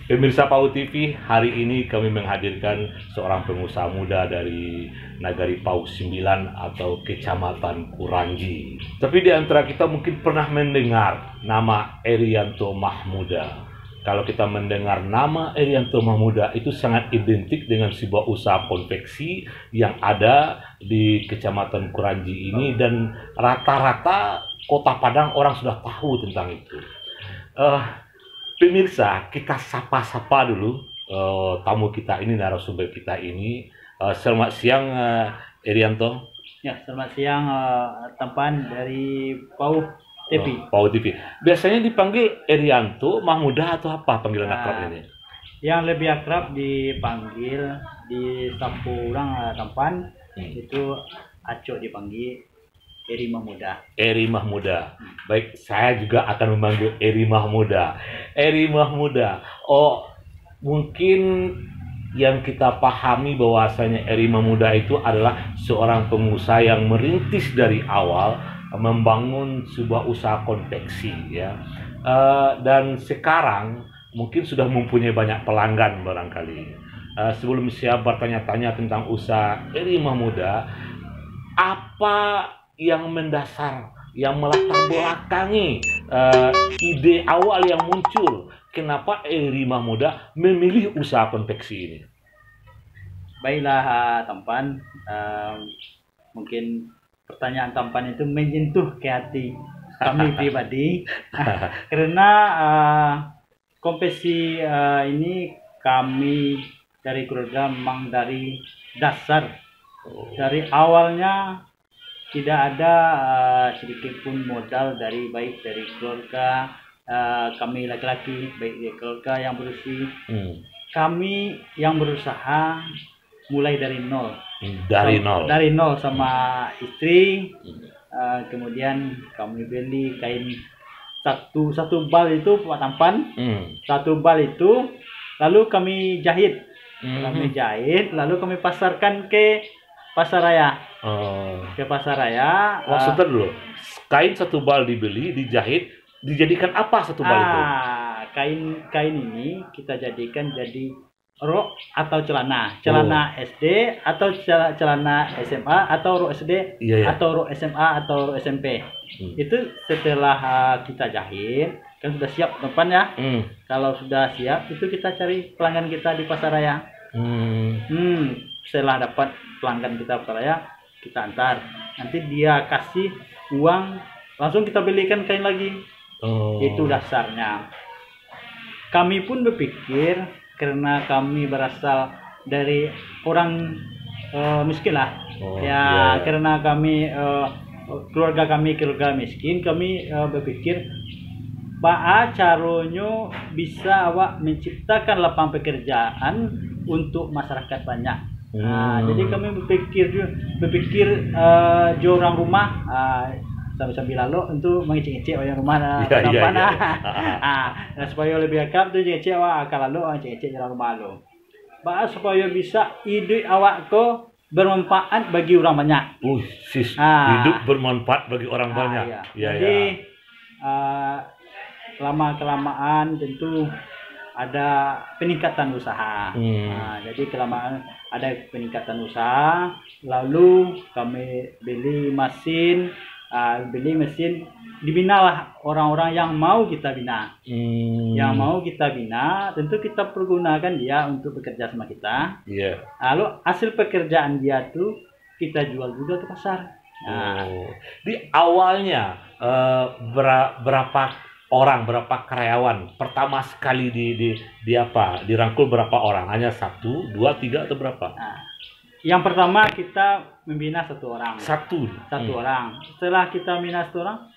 Pemirsa PAU TV, hari ini kami menghadirkan seorang pengusaha muda dari Nagari PAU 9 atau Kecamatan Kuranji. Tapi di antara kita mungkin pernah mendengar nama Erianto Mahmuda. Kalau kita mendengar nama Erianto Mahmuda itu sangat identik dengan sebuah usaha konveksi yang ada di Kecamatan Kuranji ini, dan rata-rata Kota Padang orang sudah tahu tentang itu. Pemirsa, kita sapa-sapa dulu tamu kita ini, narasumber kita ini. Selamat siang, Erianto. Ya, selamat siang, Tampan dari PAU TV. PAU TV. Biasanya dipanggil Erianto Mahmuda atau apa panggilan akrab ini? Yang lebih akrab dipanggil di sapu orang Tampan itu Aco dipanggil Eri Mahmuda. Eri Mahmuda. Baik, saya juga akan memanggil Eri Mahmuda. Eri Mahmuda. Oh, mungkin yang kita pahami bahwasanya Eri Mahmuda itu adalah seorang pengusaha yang merintis dari awal membangun sebuah usaha konveksi, ya. Dan sekarang mungkin sudah mempunyai banyak pelanggan barangkali. Sebelum saya bertanya-tanya tentang usaha Eri Mahmuda, apa yang mendasar, yang melatar belakangi ide awal yang muncul, kenapa Eri Mahmuda memilih usaha konveksi ini? Baiklah, Tampan, mungkin pertanyaan Tampan itu menyentuh ke hati kami pribadi karena konveksi ini kami dari keluarga memang dari dasar, dari awalnya tidak ada sedikit pun modal dari baik dari keluarga kami laki-laki, baik dari keluarga yang berusia, kami yang berusaha mulai dari nol. Dari nol sama istri. Kemudian kami beli kain satu bal itu Pak Tampan. Satu bal itu lalu kami jahit. Lalu kami pasarkan ke pasar raya. Ke pasar raya. Maksudnya dulu, kain satu bal dibeli, dijahit, dijadikan apa satu bal itu? Kain ini kita jadikan jadi rok atau celana SD atau celana SMA atau rok SD atau rok SMA atau rok SMP. Itu setelah kita jahit kan sudah siap depan ya. Kalau sudah siap itu kita cari pelanggan kita di pasar raya. Setelah dapat pelanggan kita pasar raya, kita antar. Nanti dia kasih uang, langsung kita belikan kain lagi. Itu dasarnya. Kami pun berpikir, karena kami berasal dari orang miskin lah. Karena kami keluarga miskin, kami berpikir Pak caranya bisa awak menciptakan lapangan pekerjaan untuk masyarakat banyak. Jadi kami berpikir orang rumah sambil lalu untuk mengecek orang rumah supaya lebih akrab tu ngecek awak akan lalu ngecek orang rumah lo. Supaya bisa ide awak ko bermanfaat bagi orang banyak. Hidup bermanfaat bagi orang banyak. Jadi lama kelamaan tentu ada peningkatan usaha. Jadi kelamaan ada peningkatan usaha, lalu kami beli mesin, dibinalah orang-orang yang mau kita bina. Yang mau kita bina, tentu kita pergunakan dia untuk bekerja sama kita. Lalu hasil pekerjaan dia tuh kita jual juga ke pasar. Di awalnya berapa orang, berapa karyawan pertama sekali dirangkul berapa orang? Hanya 1, 2, 3 atau berapa? Yang pertama kita membina satu orang. Satu orang. Setelah kita membina satu orang,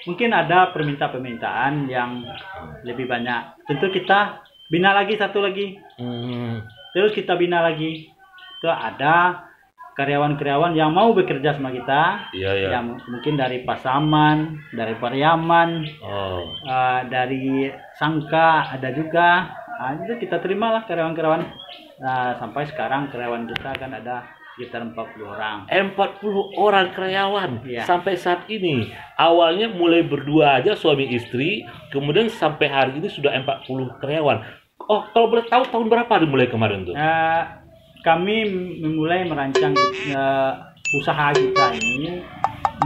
mungkin ada permintaan yang lebih banyak. Tentu kita bina lagi satu lagi. Terus kita bina lagi. Itu ada karyawan-karyawan yang mau bekerja sama kita, yang mungkin dari Pasaman, dari Pariaman, dari Sangka ada juga. Itu kita terimalah karyawan-karyawan. Sampai sekarang karyawan kita kan ada sekitar 40 orang. 40 orang karyawan sampai saat ini. Awalnya mulai berdua aja suami istri, kemudian sampai hari ini sudah 40 karyawan. Oh, kalau boleh tahu tahun berapa dimulai kemarin tuh? Kami memulai merancang usaha kita ini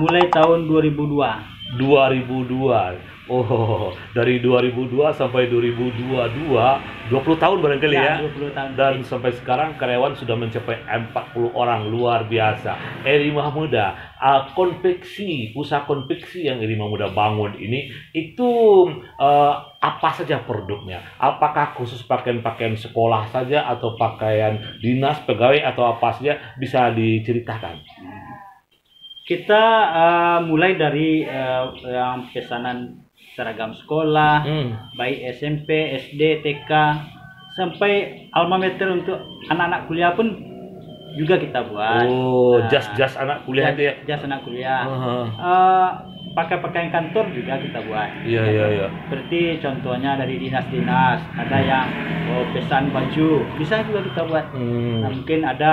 mulai tahun 2002. 2002. Oh, dari 2002 sampai 2022, 20 tahun barangkali ya. 20 tahun. Dan sampai sekarang karyawan sudah mencapai 40 orang, luar biasa. Eri Mahmuda, usaha konveksi yang Eri Mahmuda bangun ini itu apa saja produknya? Apakah khusus pakaian-pakaian sekolah saja atau pakaian dinas, pegawai atau apa saja, bisa diceritakan? Kita mulai dari yang pesanan seragam sekolah, baik SMP, SD, TK, sampai alma mater untuk anak-anak kuliah pun juga kita buat. Oh, jas anak kuliah itu ya? Jas anak kuliah. Pakaian kantor juga kita buat. Iya. Seperti contohnya dari dinas-dinas, ada yang pesan baju, bisa juga kita buat. Nah, mungkin ada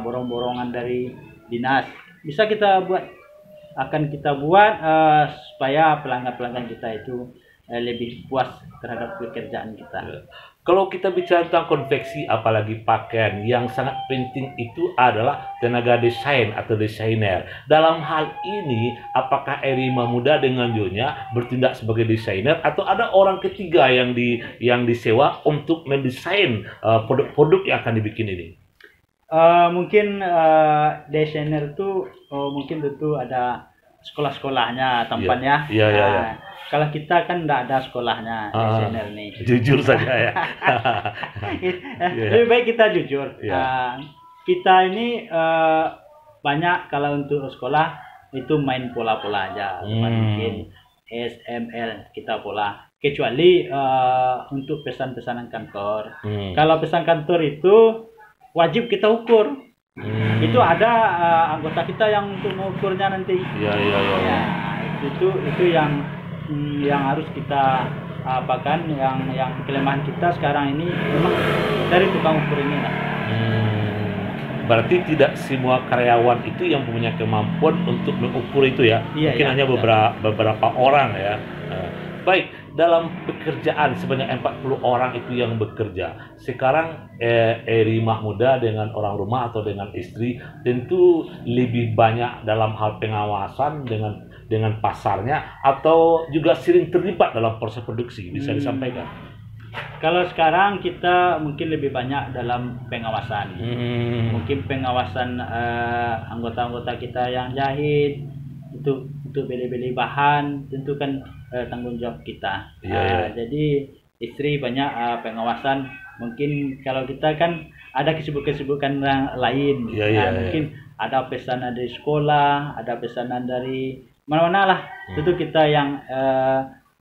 borong-borongan dari dinas, bisa kita buat. Akan kita buat supaya pelanggan-pelanggan kita itu lebih puas terhadap pekerjaan kita. Kalau kita bicara tentang konveksi, apalagi pakaian, yang sangat penting itu adalah tenaga desain atau desainer. Dalam hal ini, apakah Eri Mahmuda dengan Nyonya bertindak sebagai desainer atau ada orang ketiga yang disewa untuk mendesain produk-produk yang akan dibikin ini? Mungkin desainer itu mungkin tentu ada sekolah-sekolahnya tampannya. Iya. Kalau kita kan tidak ada sekolahnya desainer nih. Jujur saja ya. Lebih baik kita jujur. Kita ini banyak kalau untuk sekolah itu main pola-pola aja, mungkin SML kita pola. Kecuali untuk pesan-pesanan kantor. Kalau pesan kantor itu wajib kita ukur. Itu ada anggota kita yang untuk mengukurnya nanti. Iya. Ya, itu yang harus kita apakan, yang kelemahan kita sekarang ini memang dari tukang ukur ini lah. Berarti tidak semua karyawan itu yang punya kemampuan untuk mengukur itu ya. Mungkin hanya beberapa orang ya. Baik, dalam pekerjaan sebanyak 40 orang itu yang bekerja. Sekarang Eri Mahmuda dengan orang rumah atau dengan istri tentu lebih banyak dalam hal pengawasan dengan pasarnya atau juga sering terlibat dalam proses produksi, bisa disampaikan? Kalau sekarang kita mungkin lebih banyak dalam pengawasan. Mungkin pengawasan anggota-anggota kita yang jahit itu untuk beli-beli bahan, tentu kan tanggung jawab kita. Jadi istri banyak pengawasan. Mungkin kalau kita kan ada kesibukan lain. Mungkin ada pesanan dari sekolah, ada pesanan dari mana-mana lah. Tentu kita yang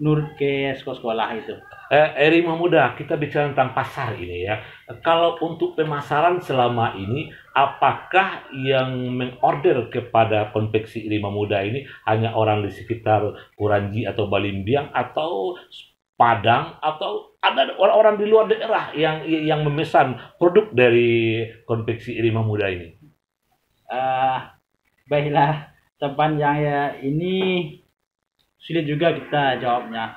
nurut ke sekolah itu. Eri Mahmuda, kita bicara tentang pasar ini ya. Kalau untuk pemasaran selama ini, apakah yang mengorder kepada konveksi Eri Mahmuda ini hanya orang di sekitar Kuranji atau Balimbiang atau Padang, atau ada orang-orang di luar daerah yang memesan produk dari konveksi Eri Mahmuda ini? Baiklah, teman yang ini sulit juga kita jawabnya.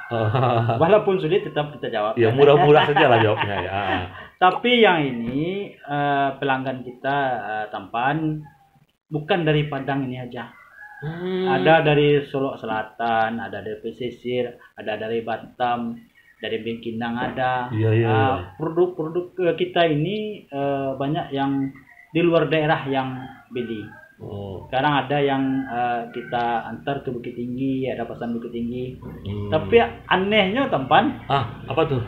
Walaupun sulit tetap kita jawab. Ya mudah-mudah saja lah jawabnya ya. Tapi yang ini pelanggan kita tampan bukan dari Padang ini aja. Ada dari Solo Selatan, ada dari pesisir, ada dari Batam, dari Bengkinang ada. Produk-produk kita ini banyak yang di luar daerah yang beli. Sekarang ada yang kita antar ke Bukit Tinggi, ada pesan Bukit Tinggi. Tapi anehnya tampan. Apa tuh?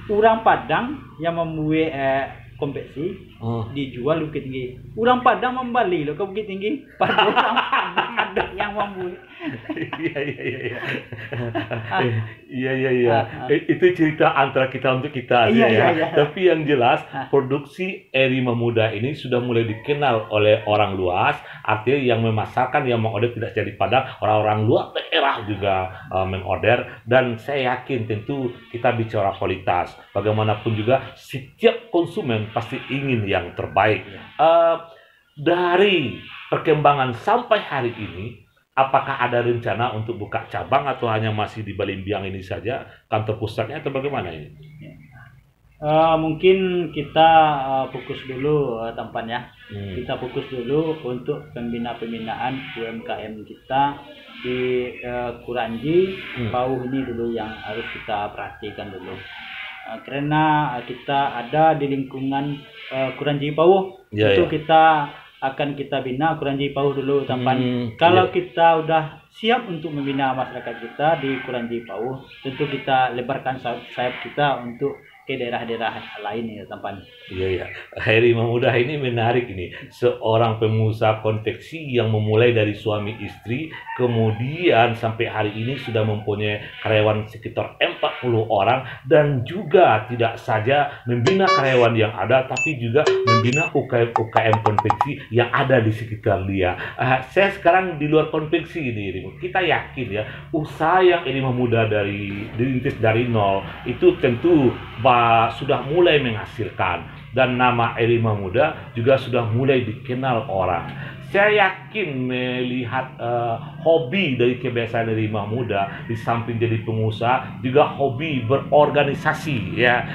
Orang Padang yang membuat konveksi dijual Bukit Tinggi. Orang Padang membeli loh ke Bukit Tinggi. Pada orang Padang ada yang membuat. Iya. Itu cerita antara kita untuk kita aja ya. Tapi yang jelas produksi Eri Mahmuda ini sudah mulai dikenal oleh orang luas. Artinya yang memasarkan, yang mengorder tidak jadi Padang, orang-orang luar daerah juga mengorder. Dan saya yakin tentu kita bicara kualitas. Bagaimanapun juga setiap konsumen pasti ingin yang terbaik. Dari perkembangan sampai hari ini, apakah ada rencana untuk buka cabang atau hanya masih di Balimbiang ini saja kantor pusatnya atau bagaimana ini? Mungkin kita fokus dulu Tampan ya. Hmm. Kita fokus dulu untuk pembinaan UMKM kita di Kuranji, Pauh ini dulu yang harus kita perhatikan dulu. Karena kita ada di lingkungan Kuranji Pauh, itu kita akan kita bina Kuranji Pauh dulu Tampan. Kalau kita udah siap untuk membina masyarakat kita di Kuranji Pauh, tentu kita lebarkan sayap kita untuk ke daerah-daerah lain ya Tampan. Iya. Harimau Muda ini menarik ini. Seorang pengusaha konveksi yang memulai dari suami istri, kemudian sampai hari ini sudah mempunyai karyawan sekitar 40 orang, dan juga tidak saja membina karyawan yang ada, tapi juga membina UKM konveksi yang ada di sekitar dia. Saya sekarang di luar konveksi ini, kita yakin ya, usaha yang Harimau Muda dirintis dari nol itu tentu sudah mulai menghasilkan, dan nama Harimau Muda juga sudah mulai dikenal orang. Saya yakin melihat hobi dari kebiasaan Harimau Muda, di samping jadi pengusaha juga hobi berorganisasi ya.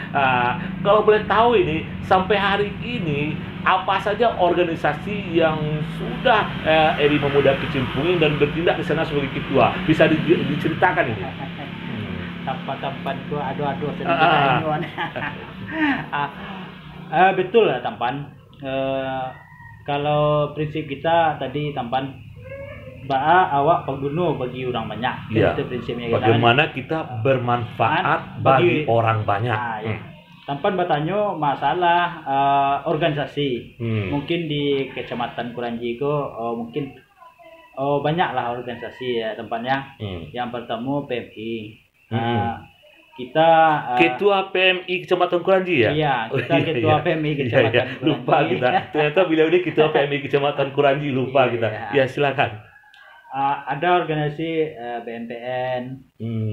Kalau boleh tahu ini sampai hari ini apa saja organisasi yang sudah Harimau Muda kecimpungin dan bertindak di sana sebagai ketua, bisa diceritakan ini? Tampan ku aduh sedikit betul lah Tampan. Kalau prinsip kita tadi Tampan, awak pembunuh bagi orang banyak. Ya. Itu prinsipnya kita. Bagaimana kita bermanfaat bagi orang banyak. Ya. Tampan bertanya masalah organisasi. Mungkin di Kecamatan Kuranji itu mungkin banyaklah organisasi ya Tampannya. Yang pertama PMI. Kita ketua PMI Kecamatan Kuranji ya? Iya, kita ketua PMI Kecamatan Kuranji. Lupa kita. Ternyata beliau ini ketua PMI Kecamatan Kuranji, lupa kita. Ya, silakan. Ada organisasi BMPN,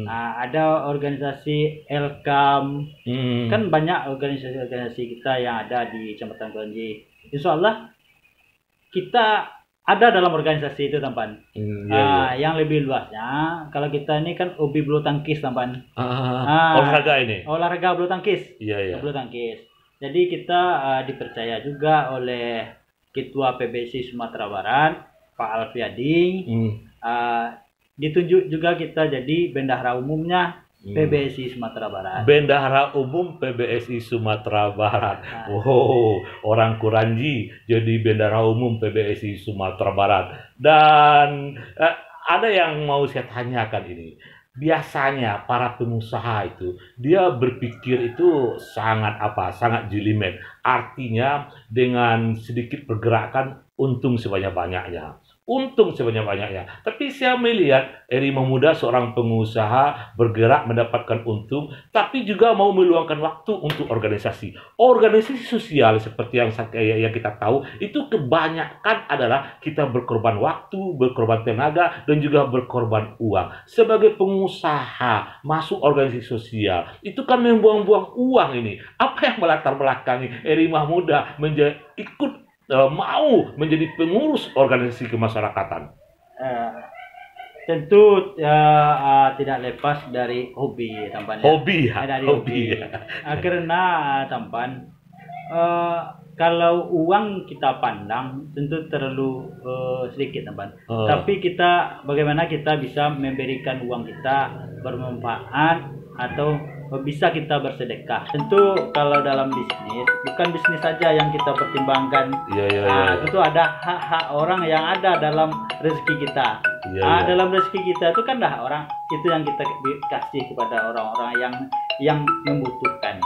ada organisasi Elkam, kan banyak organisasi-organisasi kita yang ada di Kecamatan Kuranji. Insya Allah kita ada dalam organisasi itu Tampan. Yang lebih luasnya, kalau kita ini kan hobi bulu tangkis Tampan. Olahraga ini. Olahraga bulu tangkis. Iya. Bulu tangkis. Jadi kita dipercaya juga oleh Ketua PBSI Sumatera Barat, Pak Alfiadi. Ditunjuk juga kita jadi bendahara umumnya PBSI Sumatera Barat. Bendahara Umum PBSI Sumatera Barat. Orang Kuranji jadi Bendahara Umum PBSI Sumatera Barat. Dan ada yang mau saya tanyakan ini. Biasanya para pengusaha itu dia berpikir itu sangat jelimet. Artinya dengan sedikit pergerakan untung sebanyak-banyaknya. Tapi saya melihat Harimau Muda seorang pengusaha bergerak mendapatkan untung, tapi juga mau meluangkan waktu untuk organisasi sosial seperti yang kita tahu. Itu kebanyakan adalah kita berkorban waktu, berkorban tenaga, dan juga berkorban uang. Sebagai pengusaha masuk organisasi sosial itu kan membuang-buang uang ini. Apa yang melatar belakangi Harimau Muda ikut mau menjadi pengurus organisasi kemasyarakatan? Tentu tidak lepas dari hobi Tampan. Hobi. Karena Tampan, kalau uang kita pandang tentu terlalu sedikit Tampan. Tapi bagaimana kita bisa memberikan uang kita bermanfaat atau bisa kita bersedekah. Tentu kalau dalam bisnis, bukan bisnis saja yang kita pertimbangkan. Tentu ada hak-hak orang yang ada dalam rezeki kita. Dalam rezeki kita itu kan orang itu yang kita kasih kepada orang-orang yang membutuhkan.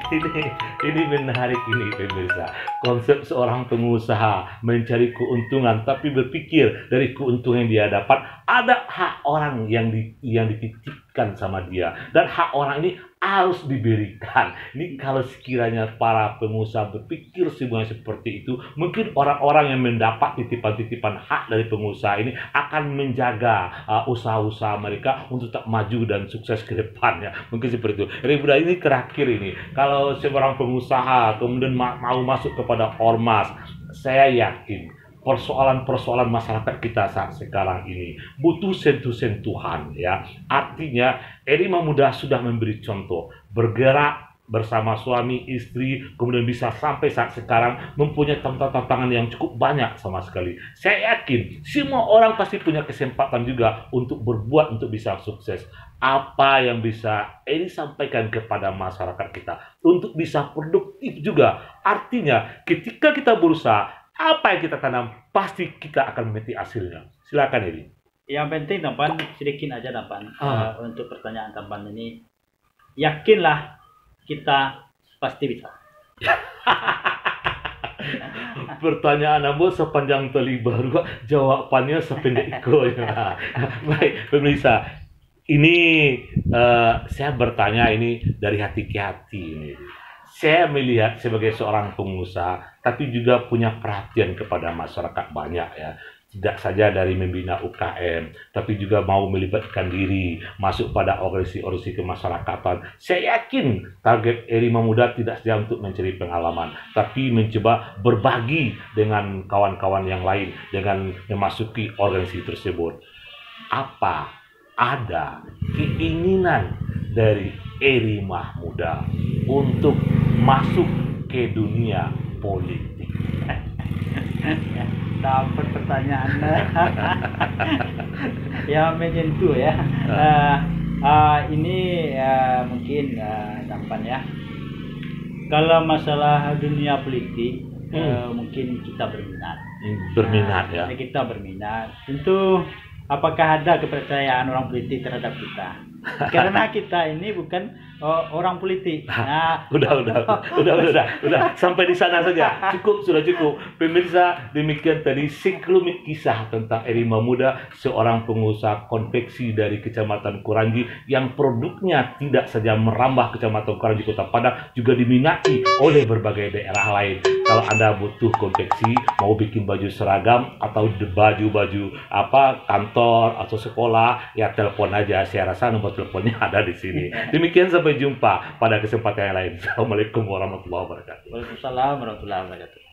Ini menarik ini pemirsa. Konsep seorang pengusaha mencari keuntungan, tapi berpikir dari keuntungan yang dia dapat ada hak orang yang dititipkan sama dia, dan hak orang ini harus diberikan. Ini kalau sekiranya para pengusaha berpikir semuanya seperti itu, mungkin orang-orang yang mendapat titipan-titipan hak dari pengusaha ini akan menjaga usaha-usaha mereka untuk tetap maju dan sukses ke depannya. Mungkin seperti itu. Ribuda ini terakhir ini, kalau seorang pengusaha kemudian mau masuk kepada ormas, saya yakin persoalan-persoalan masyarakat kita saat sekarang ini butuh sentuh-sentuhan ya. Artinya Harimau Muda sudah memberi contoh bergerak bersama suami, istri, kemudian bisa sampai saat sekarang mempunyai tantangan yang cukup banyak sama sekali. Saya yakin semua orang pasti punya kesempatan juga untuk berbuat untuk bisa sukses. Apa yang bisa Eri sampaikan kepada masyarakat kita untuk bisa produktif juga. Artinya ketika kita berusaha, apa yang kita tanam pasti kita akan memetik hasilnya. Silakan Eri. Yang penting Tampan sedikit aja Tampan untuk pertanyaan Tampan ini, yakinlah kita pasti bisa. Pertanyaan Ambo sepanjang tali baru, jawabannya sependek ikonya. Baik, pemirsa, ini saya bertanya ini dari hati ke hati ini. Saya melihat sebagai seorang pengusaha, tapi juga punya perhatian kepada masyarakat banyak ya. Tidak saja dari membina UKM, tapi juga mau melibatkan diri masuk pada organisasi kemasyarakatan. Saya yakin target Erimah Muda tidak saja untuk mencari pengalaman, tapi mencoba berbagi dengan kawan-kawan yang lain dengan memasuki organisasi tersebut. Apa ada keinginan dari Erimah Muda untuk masuk ke dunia politik? Dapat pertanyaan yang menyentuh ya. Ini mungkin Tampan ya. Kalau masalah dunia politik mungkin kita berminat. Berminat ya. Kita berminat. Tentu apakah ada kepercayaan orang politik terhadap kita? Karena kita ini bukan orang politik. Nah, udah sampai di sana saja. Sudah cukup. Pemirsa, demikian tadi sekelumit kisah tentang Erimah Muda, seorang pengusaha konveksi dari Kecamatan Kuranji yang produknya tidak saja merambah Kecamatan Kuranji Kota Padang, juga diminati oleh berbagai daerah lain. Kalau Anda butuh konveksi, mau bikin baju seragam atau baju-baju kantor atau sekolah, ya telepon aja. Saya rasa nomor teleponnya ada di sini. Demikian, sampai jumpa pada kesempatan yang lain. Assalamualaikum warahmatullahi wabarakatuh. Waalaikumsalam warahmatullahi wabarakatuh.